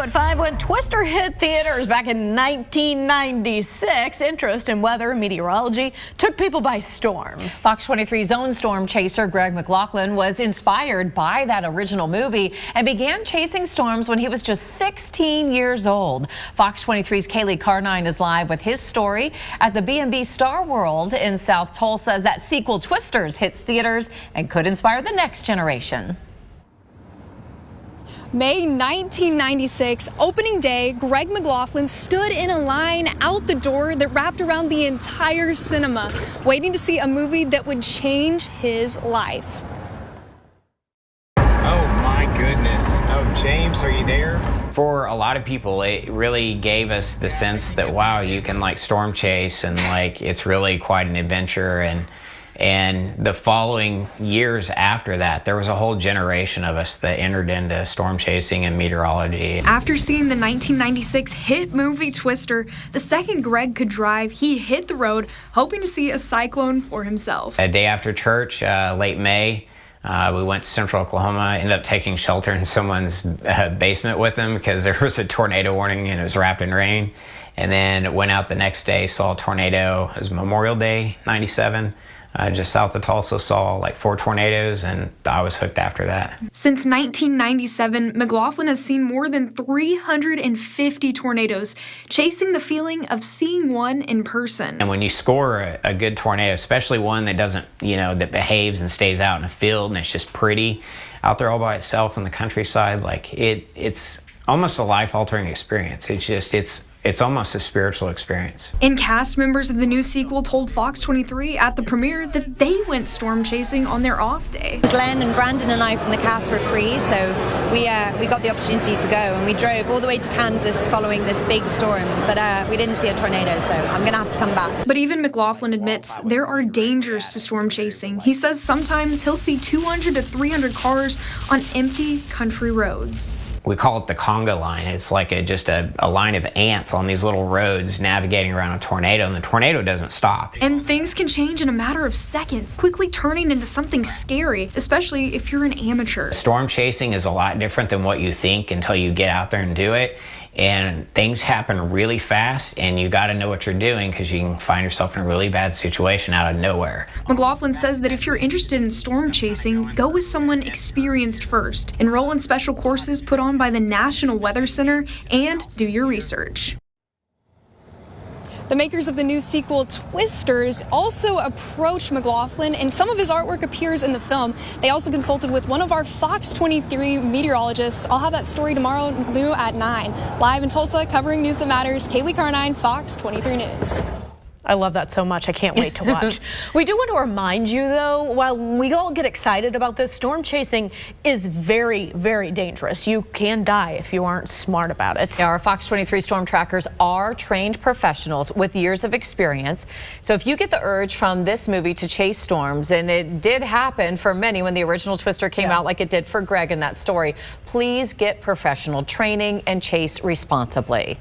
at 5. When Twister hit theaters back in 1996, interest in weather and meteorology took people by storm. Fox 23's own storm chaser, McLaughlin, was inspired by that original movie and began chasing storms when he was just 16 years old. Fox 23's Kaylee Carnine is live with his story at the B&B Star World in South Tulsa as that sequel Twisters hits theaters and could inspire the next generation. May 1996, opening day, McLaughlin stood in a line out the door that wrapped around the entire cinema, waiting to see a movie that would change his life. Oh my goodness. Oh, James, are you there? For a lot of people, it really gave us the sense that, wow, you can like storm chase and like it's really quite an adventure. And the following years after that, there was a whole generation of us that entered into storm chasing and meteorology. After seeing the 1996 hit movie Twister, the second Greg could drive, he hit the road, hoping to see a cyclone for himself. A day after church, late May, we went to Central Oklahoma, ended up taking shelter in someone's basement with them because there was a tornado warning and it was wrapped in rain. And then went out the next day, saw a tornado. It was Memorial Day, 97. Just south of Tulsa, saw like 4 tornadoes, and I was hooked after that. Since 1997, McLaughlin has seen more than 350 tornadoes, chasing the feeling of seeing one in person. And when you score a good tornado, especially one that doesn't, that behaves and stays out in a field and it's just pretty out there all by itself in the countryside, like it's almost a life-altering experience. It's almost a spiritual experience. And cast members of the new sequel told Fox 23 at the premiere that they went storm chasing on their off day. Glenn and Brandon and I from the cast were free, so we got the opportunity to go, and we drove all the way to Kansas following this big storm, but we didn't see a tornado, so I'm gonna have to come back. But even McLaughlin admits there are dangers to storm chasing. He says sometimes he'll see 200 to 300 cars on empty country roads. We call it the conga line. It's like just a line of ants on these little roads navigating around a tornado, and the tornado doesn't stop. And things can change in a matter of seconds, quickly turning into something scary, especially if you're an amateur. Storm chasing is a lot different than what you think until you get out there and do it. And things happen really fast, and you got to know what you're doing because you can find yourself in a really bad situation out of nowhere. McLaughlin says that if you're interested in storm chasing, go with someone experienced first. Enroll in special courses put on by the National Weather Center and do your research. The makers of the new sequel, Twisters, also approached McLaughlin, and some of his artwork appears in the film. They also consulted with one of our Fox 23 meteorologists. I'll have that story tomorrow new at 9. Live in Tulsa, covering news that matters, Kaylee Carnine, Fox 23 News. I love that so much. I can't wait to watch. We do want to remind you, though, while we all get excited about this, storm chasing is very, very dangerous. You can die if you aren't smart about it. Yeah, our Fox 23 storm trackers are trained professionals with years of experience. So if you get the urge from this movie to chase storms, and it did happen for many when the original Twister came out like it did for Greg in that story, please get professional training and chase responsibly.